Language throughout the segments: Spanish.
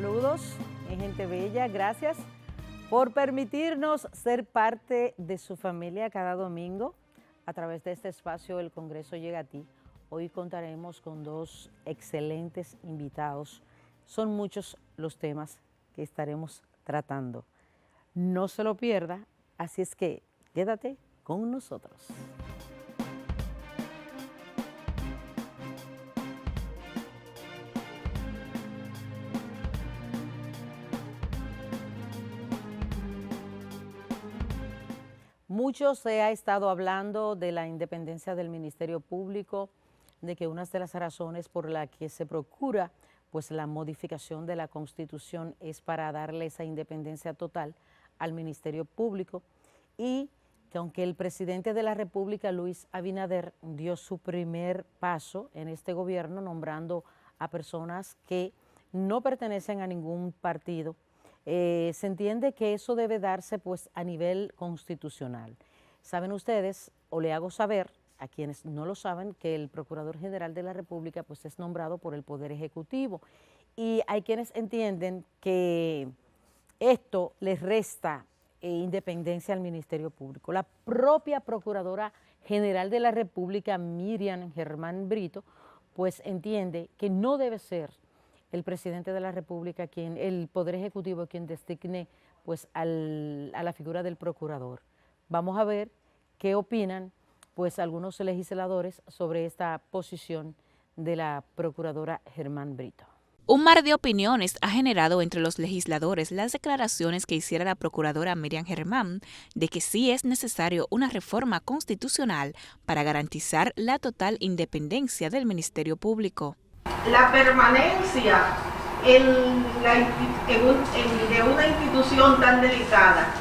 Saludos, mi gente bella, gracias por permitirnos ser parte de su familia cada domingo. A través de este espacio El Congreso llega a ti. Hoy contaremos con dos excelentes invitados. Son muchos los temas que estaremos tratando. No se lo pierda, así es que quédate con nosotros. Mucho se ha estado hablando de la independencia del Ministerio Público, de que una de las razones por las que se procura pues la modificación de la Constitución es para darle esa independencia total al Ministerio Público, y que aunque el presidente de la República, Luis Abinader, dio su primer paso en este gobierno nombrando a personas que no pertenecen a ningún partido, se entiende que eso debe darse pues a nivel constitucional. Saben ustedes, o le hago saber a quienes no lo saben, que el Procurador General de la República pues es nombrado por el Poder Ejecutivo, y hay quienes entienden que esto les resta independencia al Ministerio Público. La propia Procuradora General de la República, Miriam Germán Brito, pues entiende que no debe ser el presidente de la República, el Poder Ejecutivo, quien designe pues, a la figura del procurador. Vamos a ver qué opinan pues, algunos legisladores sobre esta posición de la Procuradora Germán Brito. Un mar de opiniones ha generado entre los legisladores las declaraciones que hiciera la procuradora Miriam Germán de que sí es necesario una reforma constitucional para garantizar la total independencia del Ministerio Público. La permanencia de una institución tan delicada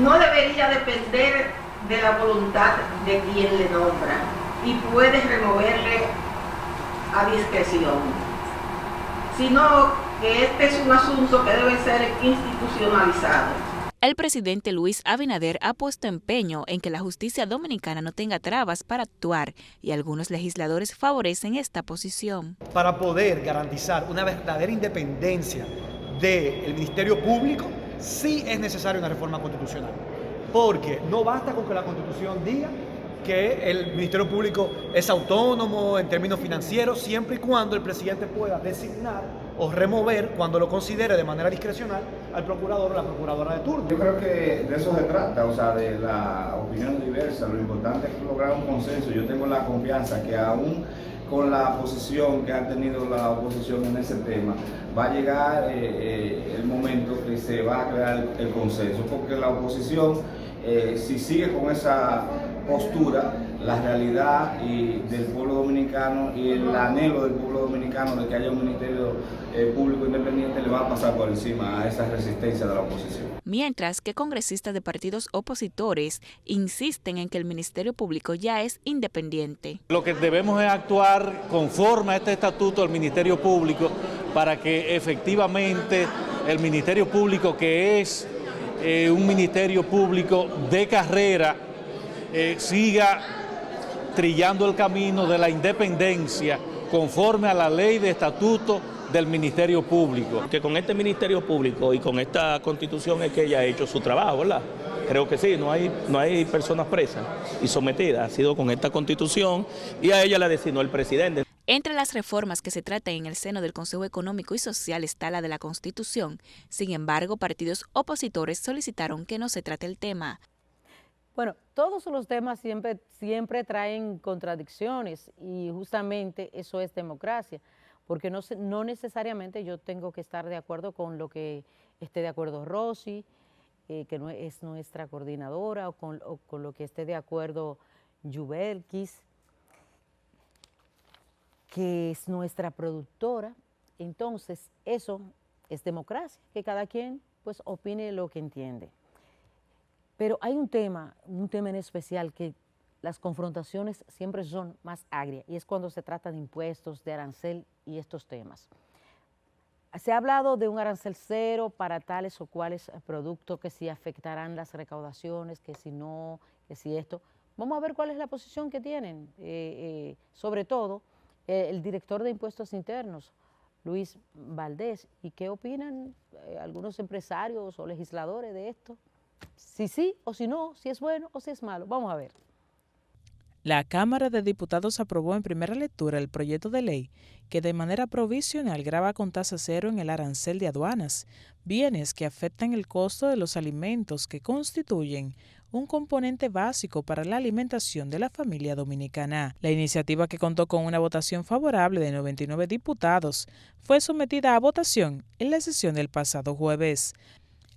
no debería depender de la voluntad de quien le nombra y puede removerle a discreción, sino que este es un asunto que debe ser institucionalizado. El presidente Luis Abinader ha puesto empeño en que la justicia dominicana no tenga trabas para actuar, y algunos legisladores favorecen esta posición. Para poder garantizar una verdadera independencia del Ministerio Público, sí es necesaria una reforma constitucional, porque no basta con que la Constitución diga que el Ministerio Público es autónomo en términos financieros, siempre y cuando el presidente pueda designar o remover, cuando lo considere de manera discrecional, al procurador o la procuradora de turno. Yo creo que de eso se trata, o sea, de la opinión diversa. Lo importante es lograr un consenso. Yo tengo la confianza que aún con la posición que ha tenido la oposición en ese tema, va a llegar el momento que se va a crear el consenso, porque la oposición, si sigue con esa postura, la realidad del pueblo dominicano y el anhelo del pueblo dominicano de que haya un Ministerio Público independiente le va a pasar por encima a esa resistencia de la oposición. Mientras que congresistas de partidos opositores insisten en que el Ministerio Público ya es independiente. Lo que debemos es actuar conforme a este estatuto del Ministerio Público para que efectivamente el Ministerio Público, que es un Ministerio Público de carrera, siga trillando el camino de la independencia conforme a la ley de estatuto del Ministerio Público. Que con este Ministerio Público y con esta Constitución es que ella ha hecho su trabajo, ¿verdad? Creo que sí, no hay personas presas y sometidas, ha sido con esta Constitución y a ella la designó el presidente. Entre las reformas que se tratan en el seno del Consejo Económico y Social está la de la Constitución. Sin embargo, partidos opositores solicitaron que no se trate el tema. Bueno, todos los temas siempre traen contradicciones, y justamente eso es democracia, porque no necesariamente yo tengo que estar de acuerdo con lo que esté de acuerdo Rosy, que no es nuestra coordinadora, o con lo que esté de acuerdo Yubelkis, que es nuestra productora. Entonces, eso es democracia, que cada quien pues opine lo que entiende. Pero hay un tema en especial que las confrontaciones siempre son más agrias, y es cuando se trata de impuestos, de arancel y estos temas. Se ha hablado de un arancel cero para tales o cuales productos, que si afectarán las recaudaciones, que si no, que si esto. Vamos a ver cuál es la posición que tienen, sobre todo el director de Impuestos Internos, Luis Valdés. ¿Y qué opinan algunos empresarios o legisladores de esto? Si sí o si no, si es bueno o si es malo. Vamos a ver. La Cámara de Diputados aprobó en primera lectura el proyecto de ley que de manera provisional grava con tasa cero en el arancel de aduanas bienes que afectan el costo de los alimentos que constituyen un componente básico para la alimentación de la familia dominicana. La iniciativa, que contó con una votación favorable de 99 diputados, fue sometida a votación en la sesión del pasado jueves.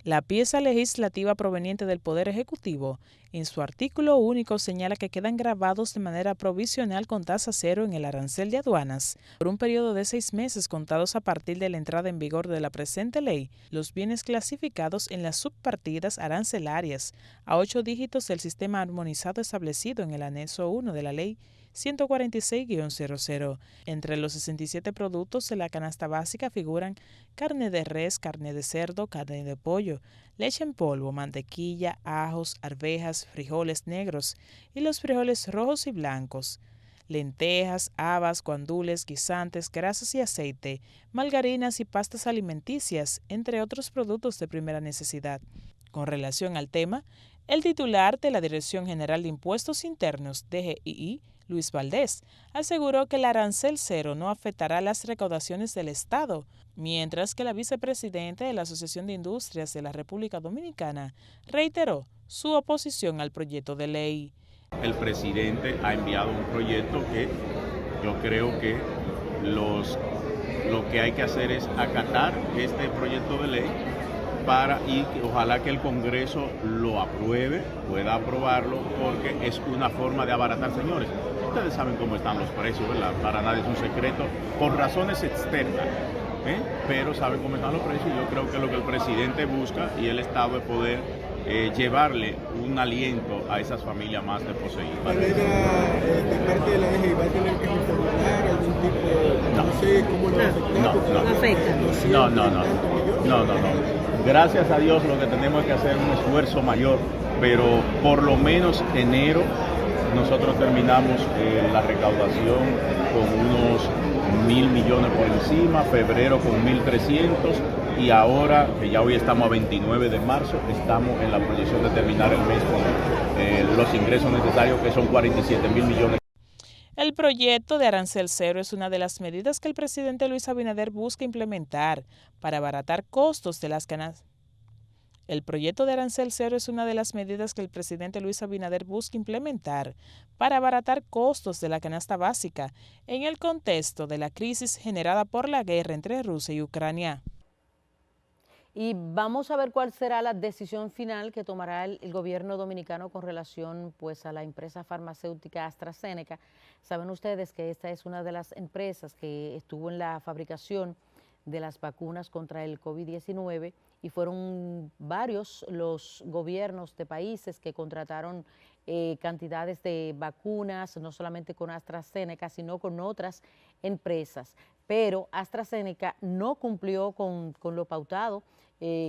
La pieza legislativa proveniente del Poder Ejecutivo, en su artículo único, señala que quedan gravados de manera provisional con tasa cero en el arancel de aduanas por un periodo de 6 meses contados a partir de la entrada en vigor de la presente ley, los bienes clasificados en las subpartidas arancelarias a 8 dígitos del sistema armonizado establecido en el anexo 1 de la ley 146-00. Entre los 67 productos de la canasta básica figuran carne de res, carne de cerdo, carne de pollo, leche en polvo, mantequilla, ajos, arvejas, frijoles negros y los frijoles rojos y blancos, lentejas, habas, guandules, guisantes, grasas y aceite, margarinas y pastas alimenticias, entre otros productos de primera necesidad. Con relación al tema, el titular de la Dirección General de Impuestos Internos, DGII, Luis Valdés, aseguró que el arancel cero no afectará las recaudaciones del Estado, mientras que la vicepresidenta de la Asociación de Industrias de la República Dominicana reiteró su oposición al proyecto de ley. El presidente ha enviado un proyecto que yo creo que lo que hay que hacer es acatar este proyecto de ley y ojalá que el Congreso lo apruebe, pueda aprobarlo, porque es una forma de abaratar, señores. Ustedes saben cómo están los precios, ¿verdad? Para nadie es un secreto, por razones externas, pero saben cómo están los precios, y yo creo que lo que el presidente busca y el Estado es poder llevarle un aliento a esas familias más desposeídas. ¿De parte de la DGI va a tener que reformular algún tipo, no sé cómo lo va a afectar? No. Gracias a Dios lo que tenemos que hacer es un esfuerzo mayor, pero por lo menos enero nosotros terminamos la recaudación con unos 1.000 millones por encima, febrero con 1.300 y ahora, que ya hoy estamos a 29 de marzo, estamos en la proyección de terminar el mes con los ingresos necesarios, que son 47.000 millones. El proyecto de arancel cero es una de las medidas que el presidente Luis Abinader busca implementar para abaratar costos de las canastas. El proyecto de arancel cero es una de las medidas que el presidente Luis Abinader busca implementar para abaratar costos de la canasta básica en el contexto de la crisis generada por la guerra entre Rusia y Ucrania. Y vamos a ver cuál será la decisión final que tomará el gobierno dominicano con relación pues a la empresa farmacéutica AstraZeneca. Saben ustedes que esta es una de las empresas que estuvo en la fabricación de las vacunas contra el COVID-19 y fueron varios los gobiernos de países que contrataron cantidades de vacunas, no solamente con AstraZeneca, sino con otras empresas. Pero AstraZeneca no cumplió con lo pautado,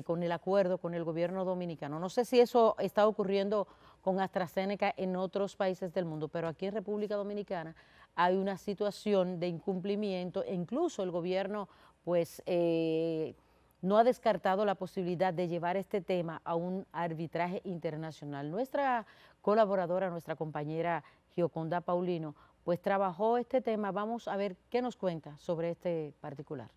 con el acuerdo con el gobierno dominicano. No sé si eso está ocurriendo con AstraZeneca en otros países del mundo, pero aquí en República Dominicana hay una situación de incumplimiento e incluso el gobierno pues no ha descartado la posibilidad de llevar este tema a un arbitraje internacional. Nuestra colaboradora, nuestra compañera Gioconda Paulino, pues trabajó este tema. Vamos a ver qué nos cuenta sobre este particular.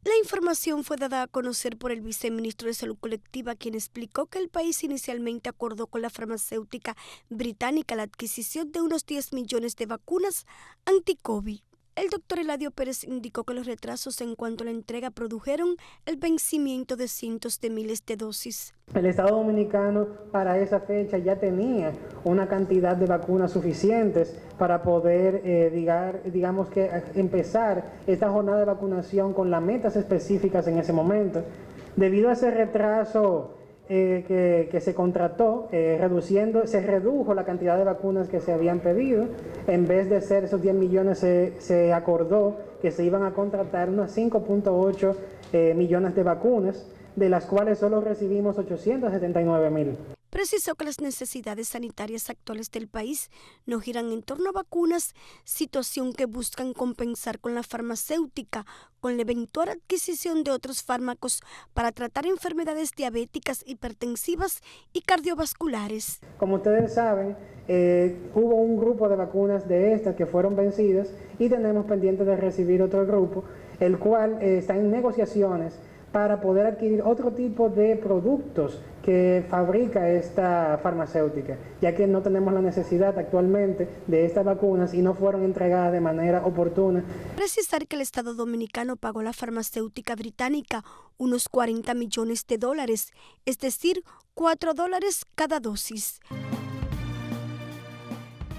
La información fue dada a conocer por el viceministro de Salud Colectiva, quien explicó que el país inicialmente acordó con la farmacéutica británica la adquisición de unos 10 millones de vacunas anti-COVID. El doctor Eladio Pérez indicó que los retrasos en cuanto a la entrega produjeron el vencimiento de cientos de miles de dosis. El Estado Dominicano para esa fecha ya tenía una cantidad de vacunas suficientes para poder, digamos que empezar esta jornada de vacunación con las metas específicas en ese momento. Debido a ese retraso que se contrató, se redujo la cantidad de vacunas que se habían pedido. En vez de ser esos 10 millones, se acordó que se iban a contratar unas 5.8 millones de vacunas, de las cuales solo recibimos 879,000. precisó que las necesidades sanitarias actuales del país no giran en torno a vacunas, situación que buscan compensar con la farmacéutica, con la eventual adquisición de otros fármacos para tratar enfermedades diabéticas, hipertensivas y cardiovasculares. Como ustedes saben, hubo un grupo de vacunas de estas que fueron vencidas y tenemos pendiente de recibir otro grupo, el cual está en negociaciones para poder adquirir otro tipo de productos que fabrica esta farmacéutica, ya que no tenemos la necesidad actualmente de estas vacunas y no fueron entregadas de manera oportuna. Precisar que el Estado Dominicano pagó a la farmacéutica británica unos $40 millones, es decir, $4 cada dosis.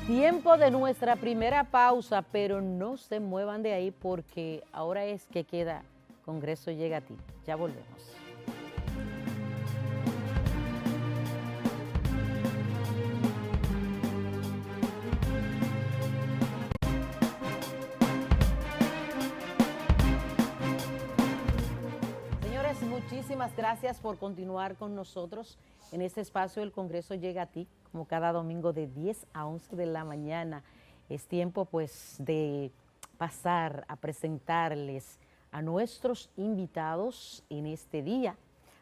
Tiempo de nuestra primera pausa, pero no se muevan de ahí porque ahora es que queda Congreso Llega a Ti. Ya volvemos. Señores, muchísimas gracias por continuar con nosotros en este espacio del Congreso Llega a Ti, como cada domingo de 10 a 11 de la mañana. Es tiempo pues de pasar a presentarles a nuestros invitados en este día.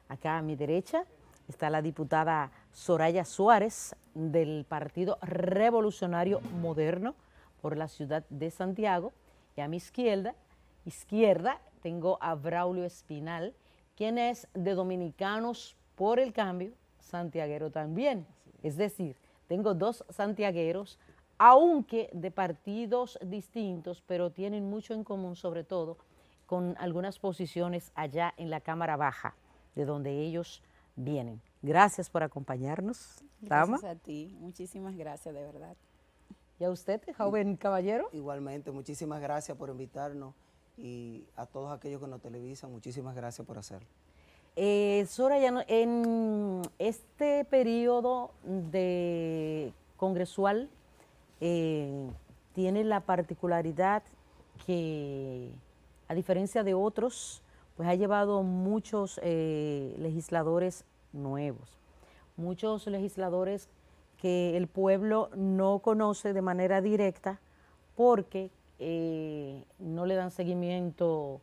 Acá a mi derecha está la diputada Soraya Suárez del Partido Revolucionario Moderno por la ciudad de Santiago, y a mi izquierda tengo a Braulio Espinal, quien es de Dominicanos por el Cambio, santiaguero también. Es decir, tengo dos santiagueros, aunque de partidos distintos, pero tienen mucho en común, sobre todo con algunas posiciones allá en la Cámara Baja, de donde ellos vienen. Gracias por acompañarnos, dama. Gracias a ti, muchísimas gracias, de verdad. ¿Y a usted, joven caballero? Igualmente, muchísimas gracias por invitarnos y a todos aquellos que nos televisan, muchísimas gracias por hacerlo. Soraya, en este periodo de congresual tiene la particularidad que, a diferencia de otros, pues ha llevado muchos legisladores nuevos, muchos legisladores que el pueblo no conoce de manera directa porque no le dan seguimiento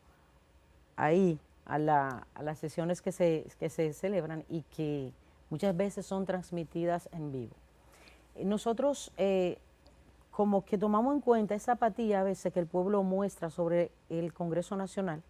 ahí a las sesiones que se celebran y que muchas veces son transmitidas en vivo. Nosotros como que tomamos en cuenta esa apatía a veces que el pueblo muestra sobre el Congreso Nacional,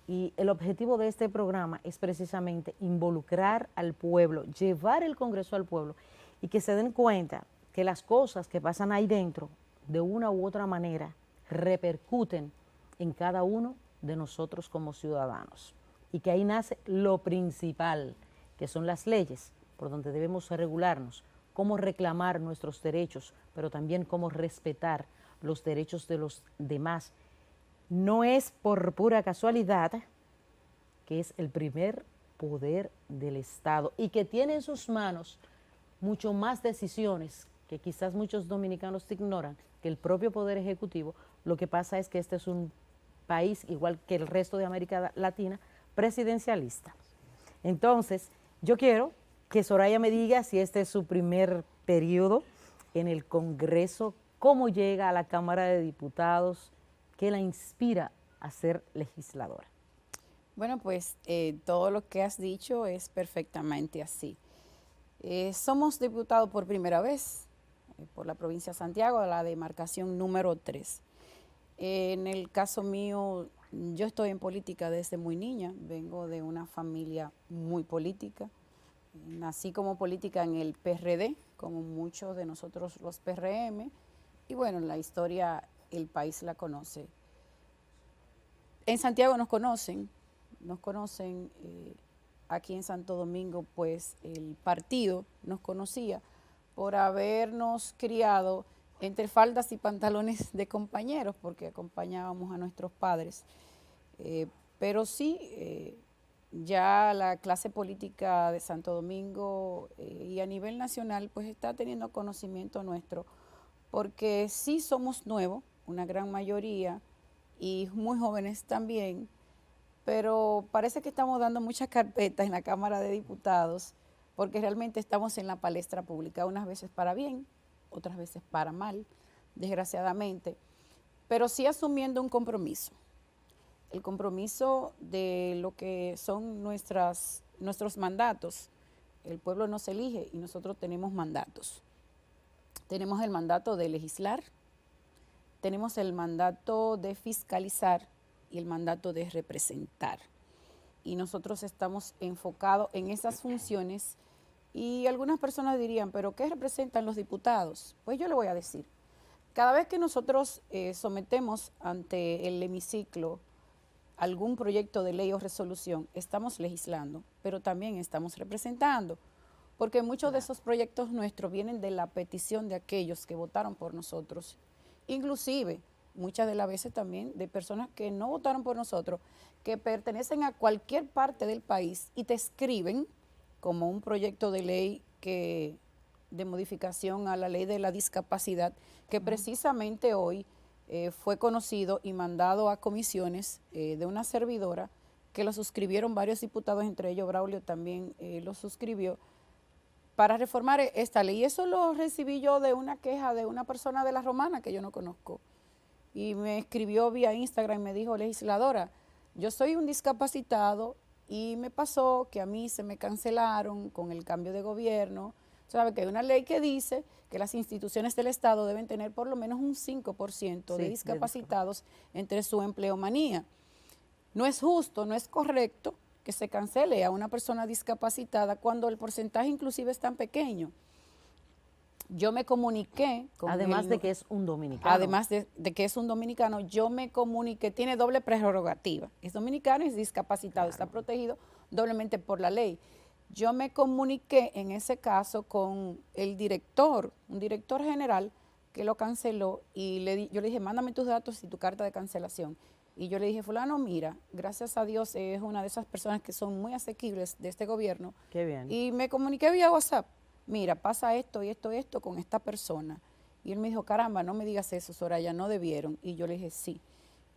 y el objetivo de este programa es precisamente involucrar al pueblo, llevar el Congreso al pueblo y que se den cuenta que las cosas que pasan ahí dentro, de una u otra manera, repercuten en cada uno de nosotros como ciudadanos. Y que ahí nace lo principal, que son las leyes, por donde debemos regularnos, cómo reclamar nuestros derechos, pero también cómo respetar los derechos de los demás. No es por pura casualidad que es el primer poder del Estado y que tiene en sus manos mucho más decisiones que quizás muchos dominicanos ignoran que el propio Poder Ejecutivo. Lo que pasa es que este es un país, igual que el resto de América Latina, presidencialista. Entonces, yo quiero que Soraya me diga si este es su primer periodo en el Congreso, cómo llega a la Cámara de Diputados, qué la inspira a ser legisladora. Bueno, pues todo lo que has dicho es perfectamente así. Somos diputados por primera vez por la provincia de Santiago, la demarcación número 3. En el caso mío, yo estoy en política desde muy niña, vengo de una familia muy política. Nací como política en el PRD, como muchos de nosotros los PRM, y bueno, la historia el país la conoce. En Santiago nos conocen, aquí en Santo Domingo, pues el partido nos conocía por habernos criado entre faldas y pantalones de compañeros, porque acompañábamos a nuestros padres. Pero sí, ya la clase política de Santo Domingo y a nivel nacional pues está teniendo conocimiento nuestro, porque sí somos nuevos, una gran mayoría, y muy jóvenes también, pero parece que estamos dando muchas carpetas en la Cámara de Diputados porque realmente estamos en la palestra pública, unas veces para bien, otras veces para mal, desgraciadamente, pero sí asumiendo un compromiso. El compromiso de lo que son nuestros mandatos. El pueblo nos elige y nosotros tenemos mandatos. Tenemos el mandato de legislar, tenemos el mandato de fiscalizar y el mandato de representar. Y nosotros estamos enfocados en esas funciones y algunas personas dirían, ¿pero qué representan los diputados? Pues yo le voy a decir, cada vez que nosotros sometemos ante el hemiciclo algún proyecto de ley o resolución, estamos legislando, pero también estamos representando, porque muchos de esos proyectos nuestros vienen de la petición de aquellos que votaron por nosotros, inclusive muchas de las veces también de personas que no votaron por nosotros, que pertenecen a cualquier parte del país y te escriben como un proyecto de ley de modificación a la ley de la discapacidad, que precisamente hoy fue conocido y mandado a comisiones de una servidora que lo suscribieron varios diputados, entre ellos Braulio también lo suscribió, para reformar esta ley. Y eso lo recibí yo de una queja de una persona de La Romana que yo no conozco. Y me escribió vía Instagram y me dijo, legisladora, yo soy un discapacitado y me pasó que a mí se me cancelaron con el cambio de gobierno. Sabe que hay una ley que dice que las instituciones del Estado deben tener por lo menos un 5% de discapacitados entre su empleomanía. No es justo, no es correcto que se cancele a una persona discapacitada cuando el porcentaje inclusive es tan pequeño. Yo me comuniqué con además de que es un dominicano. Además de que es un dominicano, yo me comuniqué, tiene doble prerrogativa. Es dominicano y es discapacitado, está protegido doblemente por la ley. Yo me comuniqué en ese caso con el director, un director general que lo canceló y yo le dije, mándame tus datos y tu carta de cancelación. Y yo le dije, fulano, mira, gracias a Dios es una de esas personas que son muy asequibles de este gobierno. Qué bien. Y me comuniqué vía WhatsApp, mira, pasa esto y esto y esto con esta persona. Y él me dijo, caramba, no me digas eso, Soraya, no debieron. Y yo le dije, sí,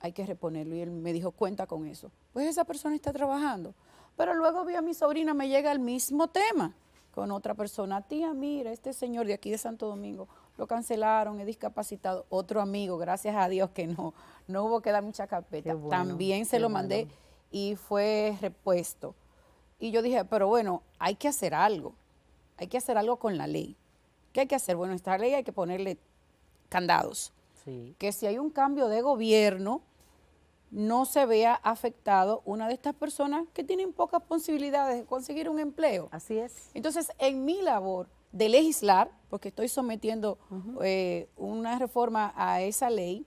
hay que reponerlo. Y él me dijo, cuenta con eso. Pues esa persona está trabajando. Pero luego vi a mi sobrina, me llega el mismo tema con otra persona. Tía, mira, este señor de aquí de Santo Domingo, lo cancelaron, es discapacitado. Otro amigo, gracias a Dios que no hubo que dar mucha carpeta. Bueno, también se lo mandé y fue repuesto. Y yo dije, pero bueno, hay que hacer algo con la ley. ¿Qué hay que hacer? Bueno, esta ley hay que ponerle candados. Sí. Que si hay un cambio de gobierno, no se vea afectado una de estas personas que tienen pocas posibilidades de conseguir un empleo. Así es. Entonces, en mi labor de legislar, porque estoy sometiendo una reforma a esa ley,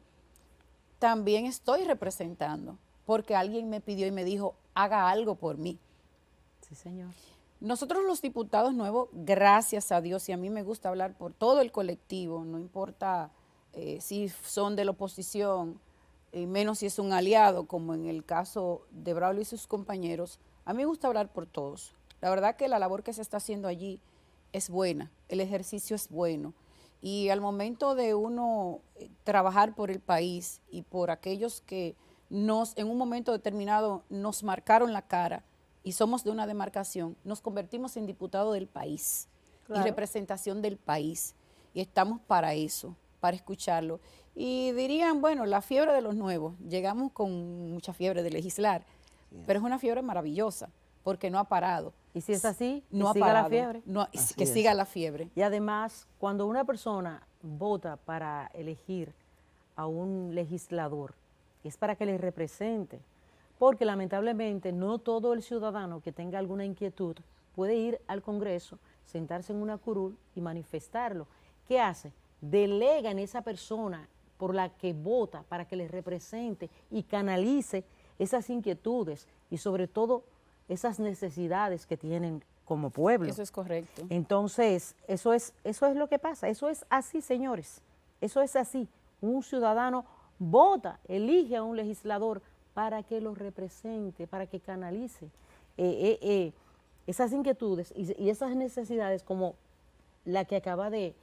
también estoy representando, porque alguien me pidió y me dijo, haga algo por mí. Sí, señor. Nosotros los diputados nuevos, gracias a Dios, y a mí me gusta hablar por todo el colectivo, no importa si son de la oposición, y menos si es un aliado, como en el caso de Braulio y sus compañeros, a mí me gusta hablar por todos. La verdad que la labor que se está haciendo allí es buena, el ejercicio es bueno. Y al momento de uno trabajar por el país y por aquellos que en un momento determinado nos marcaron la cara y somos de una demarcación, nos convertimos en diputado del país y representación del país. Y estamos para eso, para escucharlo. Y dirían, bueno, la fiebre de los nuevos, llegamos con mucha fiebre de legislar, pero es una fiebre maravillosa, porque no ha parado. Y si es así, no que siga la fiebre. Que siga la fiebre. Y además, cuando una persona vota para elegir a un legislador, es para que le represente, porque lamentablemente no todo el ciudadano que tenga alguna inquietud puede ir al Congreso, sentarse en una curul y manifestarlo. ¿Qué hace? Delega en esa persona por la que vota para que le represente y canalice esas inquietudes y sobre todo esas necesidades que tienen como pueblo. Eso es correcto. Entonces, eso es lo que pasa, eso es así, señores, eso es así. Un ciudadano vota, elige a un legislador para que lo represente, para que canalice esas inquietudes y esas necesidades como la que acaba de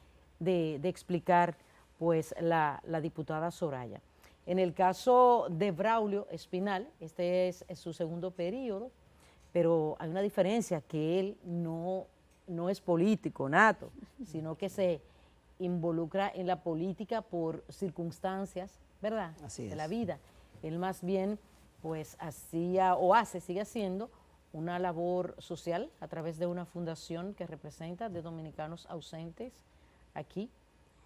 explicar pues la diputada Soraya. En el caso de Braulio Espinal, este es su segundo periodo, pero hay una diferencia, que él no no es político nato, sino que se involucra en la política por circunstancias, ¿verdad?, de la vida. Él más bien pues hacía o hace, sigue haciendo una labor social a través de una fundación que representa de dominicanos ausentes aquí,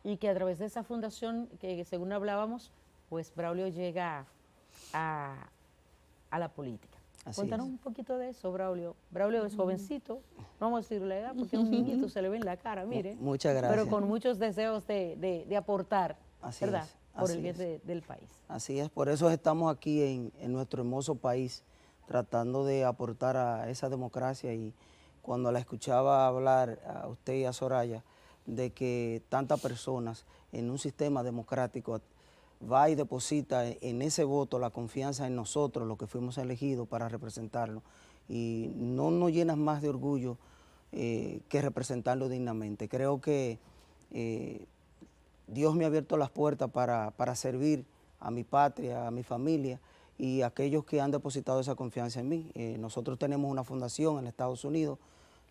y que a través de esa fundación, que según hablábamos, pues Braulio llega a la política. Cuéntanos un poquito de eso, Braulio. Braulio es jovencito, no vamos a decir la edad porque es un niñito, se le ve en la cara, mire. Muchas gracias. Pero con muchos deseos de aportar, ¿verdad?, por el bien del país. Así es, por eso estamos aquí en nuestro hermoso país, tratando de aportar a esa democracia. Y cuando la escuchaba hablar a usted y a Soraya de que tantas personas en un sistema democrático va y deposita en ese voto la confianza en nosotros, los que fuimos elegidos para representarlo, y no nos llenas más de orgullo que representarlo dignamente. Creo que Dios me ha abierto las puertas para servir a mi patria, a mi familia y a aquellos que han depositado esa confianza en mí. Nosotros tenemos una fundación en Estados Unidos,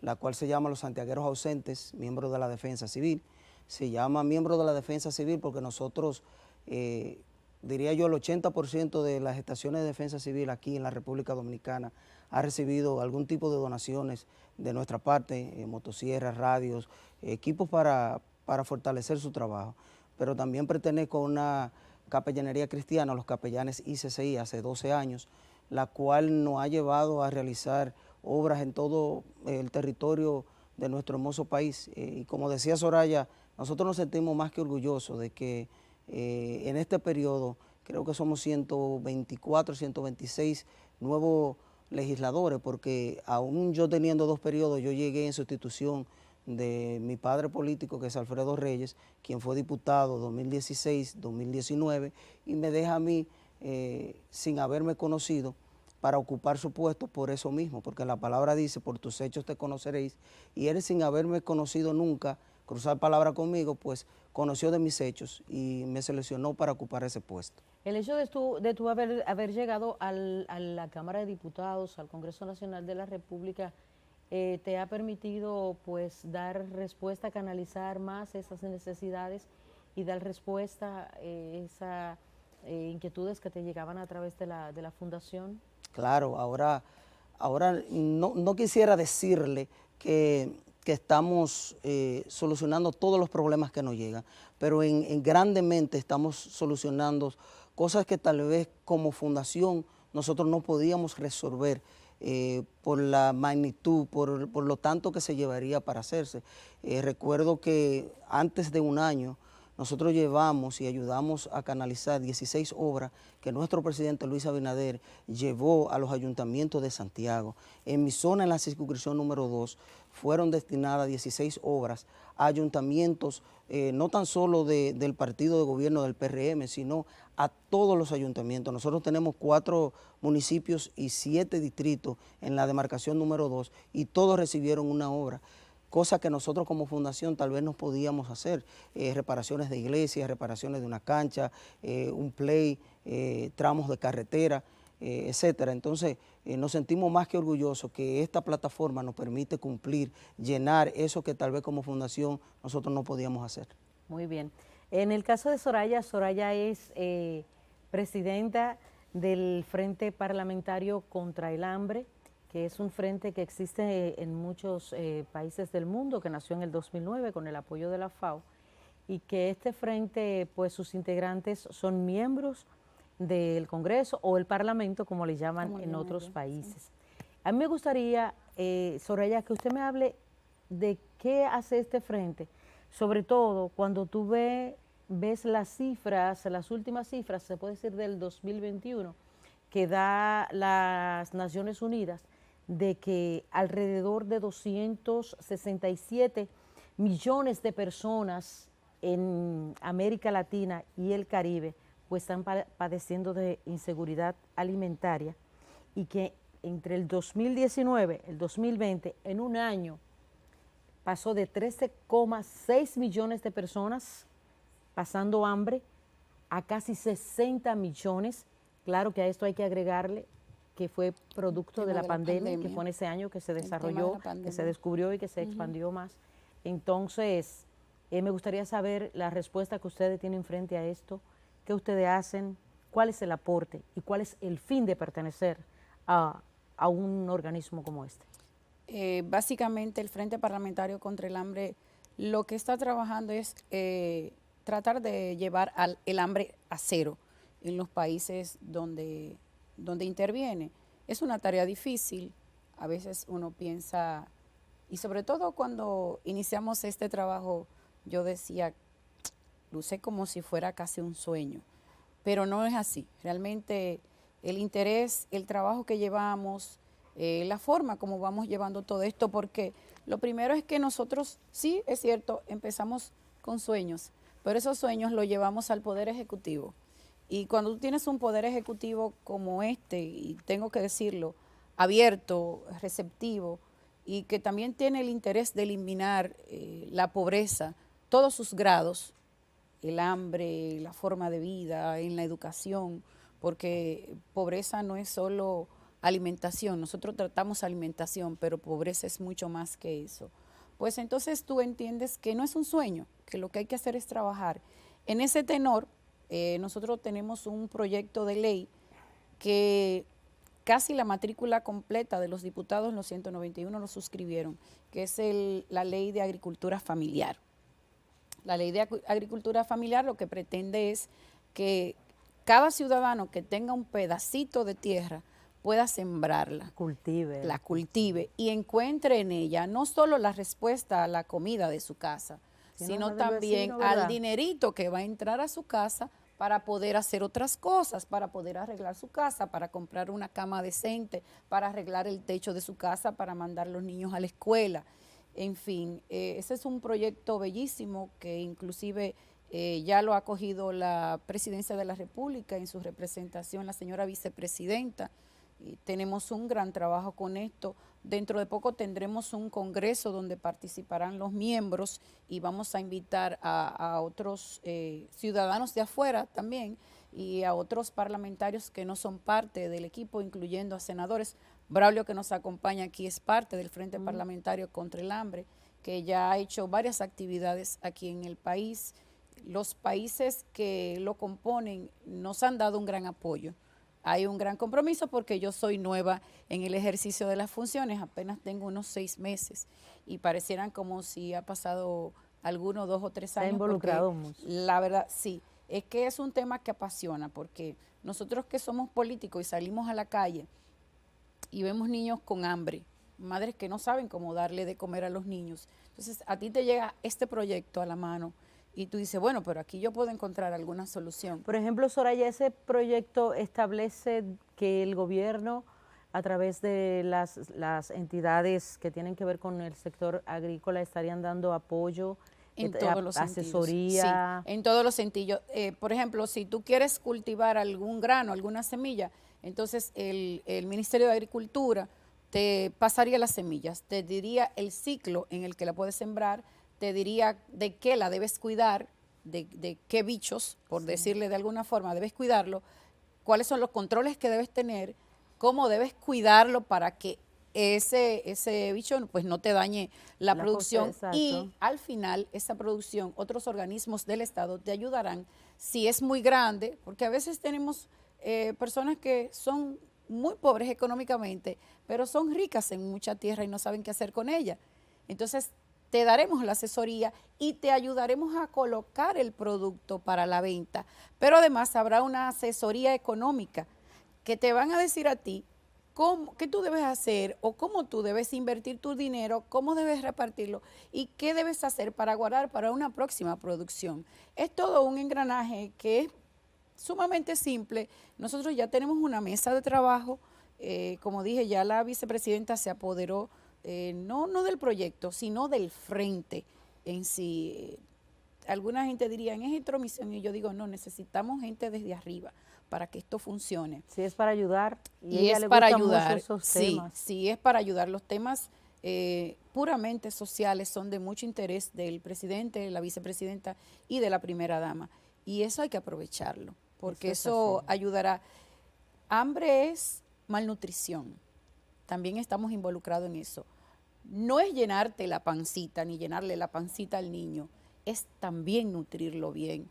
la cual se llama Los Santiagueros Ausentes, miembros de la Defensa Civil. Se llama miembros de la Defensa Civil porque nosotros, diría yo, el 80% de las estaciones de defensa civil aquí en la República Dominicana ha recibido algún tipo de donaciones de nuestra parte, motosierras, radios, equipos para fortalecer su trabajo. Pero también pertenezco a una capellanería cristiana, los capellanes ICCI, hace 12 años, la cual nos ha llevado a realizar obras en todo el territorio de nuestro hermoso país. Y como decía Soraya, nosotros nos sentimos más que orgullosos de que en este periodo, creo que somos 124, 126 nuevos legisladores, porque aún yo teniendo 2 periodos, yo llegué en sustitución de mi padre político, que es Alfredo Reyes, quien fue diputado 2016, 2019, y me deja a mí sin haberme conocido para ocupar su puesto por eso mismo, porque la palabra dice, por tus hechos te conoceréis, y él sin haberme conocido nunca, cruzar palabra conmigo, pues conoció de mis hechos y me seleccionó para ocupar ese puesto. El hecho de tú haber llegado a la Cámara de Diputados, al Congreso Nacional de la República, te ha permitido pues dar respuesta, canalizar más esas necesidades y dar respuesta a esas inquietudes que te llegaban a través de la fundación. Claro, ahora no quisiera decirle que estamos solucionando todos los problemas que nos llegan, pero en grandemente estamos solucionando cosas que tal vez como fundación nosotros no podíamos resolver por la magnitud, por lo tanto que se llevaría para hacerse. Recuerdo que antes de un año nosotros llevamos y ayudamos a canalizar 16 obras que nuestro presidente Luis Abinader llevó a los ayuntamientos de Santiago. En mi zona, en la circunscripción número 2, fueron destinadas 16 obras a ayuntamientos, no tan solo del partido de gobierno del PRM, sino a todos los ayuntamientos. Nosotros tenemos 4 municipios y 7 distritos en la demarcación número 2 y todos recibieron una obra. Cosa que nosotros como fundación tal vez no podíamos hacer, reparaciones de iglesias, reparaciones de una cancha, un play, tramos de carretera, etcétera. Entonces nos sentimos más que orgullosos que esta plataforma nos permite cumplir, llenar eso que tal vez como fundación nosotros no podíamos hacer. Muy bien. En el caso de Soraya, Soraya es presidenta del Frente Parlamentario contra el Hambre, que es un frente que existe en muchos países del mundo, que nació en el 2009 con el apoyo de la FAO, y que este frente, pues sus integrantes son miembros del Congreso o el Parlamento, como le llaman en otros países. Sí. A mí me gustaría, Soraya, que usted me hable de qué hace este frente, sobre todo cuando tú ves las cifras, las últimas cifras, se puede decir del 2021, que da las Naciones Unidas, de que alrededor de 267 millones de personas en América Latina y el Caribe pues están padeciendo de inseguridad alimentaria, y que entre el 2019 y el 2020, en un año, pasó de 13,6 millones de personas pasando hambre a casi 60 millones. Claro que a esto hay que agregarle que fue producto de la pandemia, que fue en ese año que se desarrolló, que se descubrió y que se expandió más. Entonces, me gustaría saber la respuesta que ustedes tienen frente a esto, qué ustedes hacen, cuál es el aporte y cuál es el fin de pertenecer a un organismo como este. Básicamente, el Frente Parlamentario contra el Hambre lo que está trabajando es tratar de llevar el hambre a cero en los países donde interviene. Es una tarea difícil, a veces uno piensa, y sobre todo cuando iniciamos este trabajo, yo decía, luce como si fuera casi un sueño, pero no es así. Realmente el interés, el trabajo que llevamos, la forma como vamos llevando todo esto, porque lo primero es que nosotros, sí, es cierto, empezamos con sueños, pero esos sueños los llevamos al Poder Ejecutivo. Y cuando tú tienes un Poder Ejecutivo como este, y tengo que decirlo, abierto, receptivo, y que también tiene el interés de eliminar la pobreza, todos sus grados, el hambre, la forma de vida, en la educación, porque pobreza no es solo alimentación, nosotros tratamos alimentación, pero pobreza es mucho más que eso. Pues entonces tú entiendes que no es un sueño, que lo que hay que hacer es trabajar. En ese tenor, nosotros tenemos un proyecto de ley que casi la matrícula completa de los diputados, los 191, lo suscribieron, que es la Ley de Agricultura Familiar. La Ley de Agricultura Familiar lo que pretende es que cada ciudadano que tenga un pedacito de tierra pueda sembrarla, la cultive y encuentre en ella no solo la respuesta a la comida de su casa, sino también al dinerito que va a entrar a su casa para poder hacer otras cosas, para poder arreglar su casa, para comprar una cama decente, para arreglar el techo de su casa, para mandar a los niños a la escuela. En fin, ese es un proyecto bellísimo que inclusive ya lo ha acogido la Presidencia de la República en su representación, la señora vicepresidenta. Y tenemos un gran trabajo con esto. Dentro de poco tendremos un congreso donde participarán los miembros y vamos a invitar a otros ciudadanos de afuera también y a otros parlamentarios que no son parte del equipo, incluyendo a senadores. Braulio, que nos acompaña aquí, es parte del Frente Parlamentario contra el Hambre, que ya ha hecho varias actividades aquí en el país. Los países que lo componen nos han dado un gran apoyo. Hay un gran compromiso porque yo soy nueva en el ejercicio de las funciones, apenas tengo unos 6 meses y parecieran como si ha pasado algunos 2 o 3 años. Se ha involucrado mucho. La verdad, sí, es que es un tema que apasiona porque nosotros que somos políticos y salimos a la calle y vemos niños con hambre, madres que no saben cómo darle de comer a los niños. Entonces a ti te llega este proyecto a la mano y tú dices, bueno, pero aquí yo puedo encontrar alguna solución. Por ejemplo, Soraya, ese proyecto establece que el gobierno, a través de las entidades que tienen que ver con el sector agrícola, estarían dando apoyo, en todos los asesoría. Sentidos. Sí, en todos los sentidos. Por ejemplo, si tú quieres cultivar algún grano, alguna semilla, entonces el Ministerio de Agricultura te pasaría las semillas, te diría el ciclo en el que la puedes sembrar, te diría de qué la debes cuidar, de qué bichos, por decirle de alguna forma, debes cuidarlo, cuáles son los controles que debes tener, cómo debes cuidarlo para que ese bicho pues no te dañe la producción. Y al final esa producción, otros organismos del Estado te ayudarán si es muy grande, porque a veces tenemos personas que son muy pobres económicamente, pero son ricas en mucha tierra y no saben qué hacer con ella. Entonces, te daremos la asesoría y te ayudaremos a colocar el producto para la venta. Pero además habrá una asesoría económica que te van a decir a ti qué tú debes hacer o cómo tú debes invertir tu dinero, cómo debes repartirlo y qué debes hacer para guardar para una próxima producción. Es todo un engranaje que es sumamente simple. Nosotros ya tenemos una mesa de trabajo. Como dije, ya la vicepresidenta se apoderó no del proyecto, sino del frente en sí. Alguna gente diría, es intromisión, y yo digo, no, necesitamos gente desde arriba para que esto funcione. Sí, es para ayudar. Y es para ayudar, sí, es para ayudar. Los temas puramente sociales son de mucho interés del presidente, la vicepresidenta y de la primera dama. Y eso hay que aprovecharlo, porque eso ayudará. Hambre es malnutrición. También estamos involucrados en eso. No es llenarte la pancita, ni llenarle la pancita al niño, es también nutrirlo bien.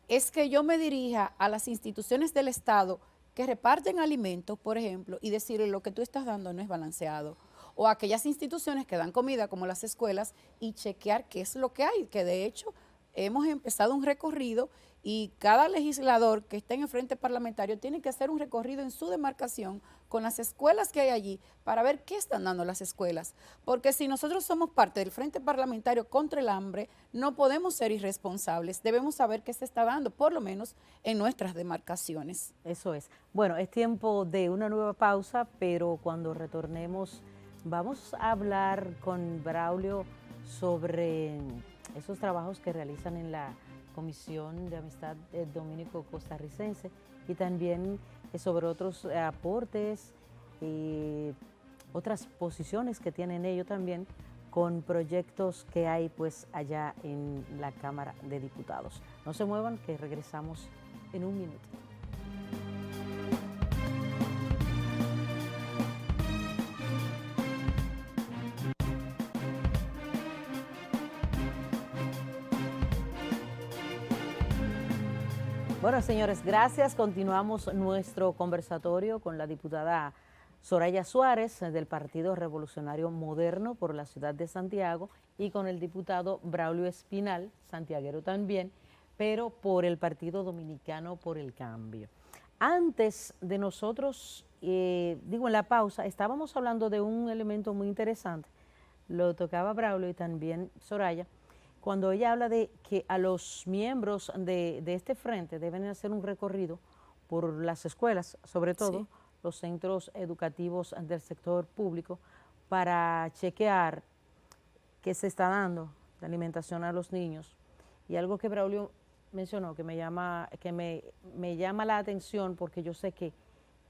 Es que yo me dirija a las instituciones del Estado que reparten alimentos, por ejemplo, y decirle lo que tú estás dando no es balanceado. O a aquellas instituciones que dan comida, como las escuelas, y chequear qué es lo que hay, que de hecho hemos empezado un recorrido y cada legislador que esté en el frente parlamentario tiene que hacer un recorrido en su demarcación con las escuelas que hay allí para ver qué están dando las escuelas. Porque si nosotros somos parte del frente parlamentario contra el hambre, no podemos ser irresponsables. Debemos saber qué se está dando, por lo menos en nuestras demarcaciones. Eso es. Bueno, es tiempo de una nueva pausa, pero cuando retornemos vamos a hablar con Braulio sobre esos trabajos que realizan en la Comisión de Amistad Dominico-Costarricense y también sobre otros aportes y otras posiciones que tienen ellos también con proyectos que hay pues allá en la Cámara de Diputados. No se muevan, que regresamos en un minuto. Bueno, señores, gracias. Continuamos nuestro conversatorio con la diputada Soraya Suárez del Partido Revolucionario Moderno por la ciudad de Santiago y con el diputado Braulio Espinal, santiaguero también, pero por el Partido Dominicano por el Cambio. Antes de nosotros, en la pausa, estábamos hablando de un elemento muy interesante, lo tocaba Braulio y también Soraya, cuando ella habla de que a los miembros de este frente deben hacer un recorrido por las escuelas, sobre todo sí, los centros educativos del sector público, para chequear qué se está dando de alimentación a los niños. Y algo que Braulio mencionó que me llama la atención, porque yo sé que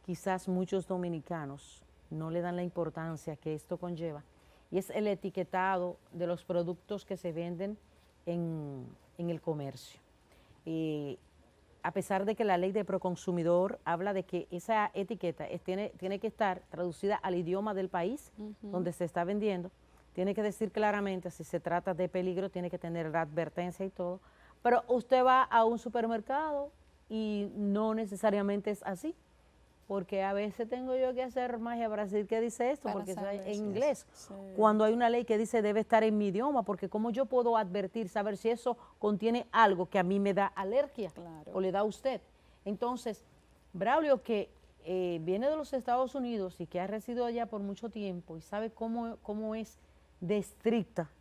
quizás muchos dominicanos no le dan la importancia que esto conlleva, y es el etiquetado de los productos que se venden en el comercio. A pesar de que la ley de proconsumidor habla de que esa etiqueta tiene que estar traducida al idioma del país donde se está vendiendo, tiene que decir claramente si se trata de peligro, tiene que tener la advertencia y todo, pero usted va a un supermercado y no necesariamente es así, porque a veces tengo yo que hacer magia para decir qué dice esto, porque eso es en inglés. Sí. Cuando hay una ley que dice debe estar en mi idioma, porque ¿cómo yo puedo advertir, saber si eso contiene algo que a mí me da alergia o le da a usted? Entonces, Braulio, que viene de los Estados Unidos y que ha residido allá por mucho tiempo y sabe cómo es de estricta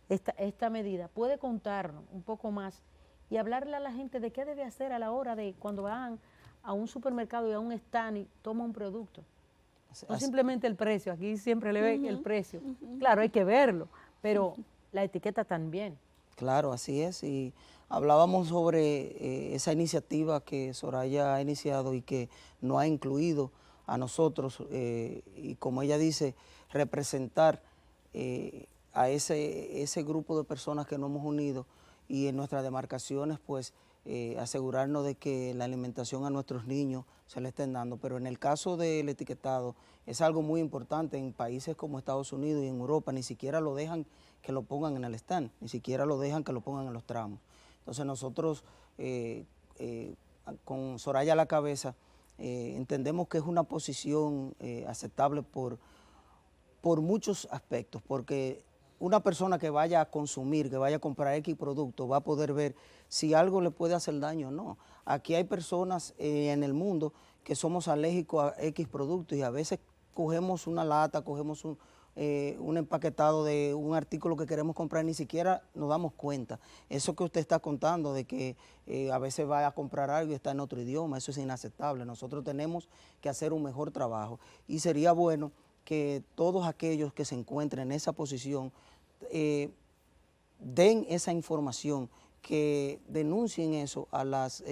esta medida, puede contarnos un poco más y hablarle a la gente de qué debe hacer a la hora de cuando van a un supermercado y a un stand y toma un producto. No simplemente el precio, aquí siempre le ven el precio. Claro, hay que verlo, pero la etiqueta también. Claro, así es. Y hablábamos sobre esa iniciativa que Soraya ha iniciado y que nos ha incluido a nosotros y, como ella dice, representar a ese grupo de personas que nos hemos unido y en nuestras demarcaciones, pues, asegurarnos de que la alimentación a nuestros niños se le estén dando. Pero en el caso del etiquetado es algo muy importante. En países como Estados Unidos y en Europa ni siquiera lo dejan que lo pongan en el stand, ni siquiera lo dejan que lo pongan en los tramos. Entonces nosotros, con Soraya a la cabeza, entendemos que es una posición aceptable por muchos aspectos, porque una persona que vaya a consumir, que vaya a comprar X producto, va a poder ver si algo le puede hacer daño o no. Aquí hay personas en el mundo que somos alérgicos a X productos y a veces cogemos una lata, cogemos un empaquetado de un artículo que queremos comprar y ni siquiera nos damos cuenta. Eso que usted está contando de que a veces va a comprar algo y está en otro idioma, eso es inaceptable. Nosotros tenemos que hacer un mejor trabajo y sería bueno que todos aquellos que se encuentren en esa posición den esa información, que denuncien eso a las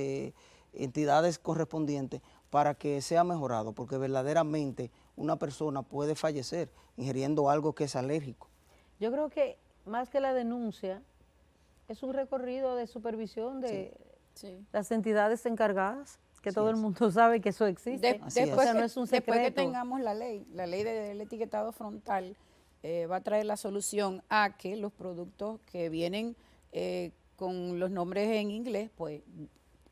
entidades correspondientes para que sea mejorado, porque verdaderamente una persona puede fallecer ingiriendo algo que es alérgico. Yo creo que más que la denuncia, es un recorrido de supervisión de las entidades encargadas. que todo el mundo sabe que eso existe. Después, no es un secreto. Después que tengamos la ley del etiquetado frontal, va a traer la solución a que los productos que vienen con los nombres en inglés, pues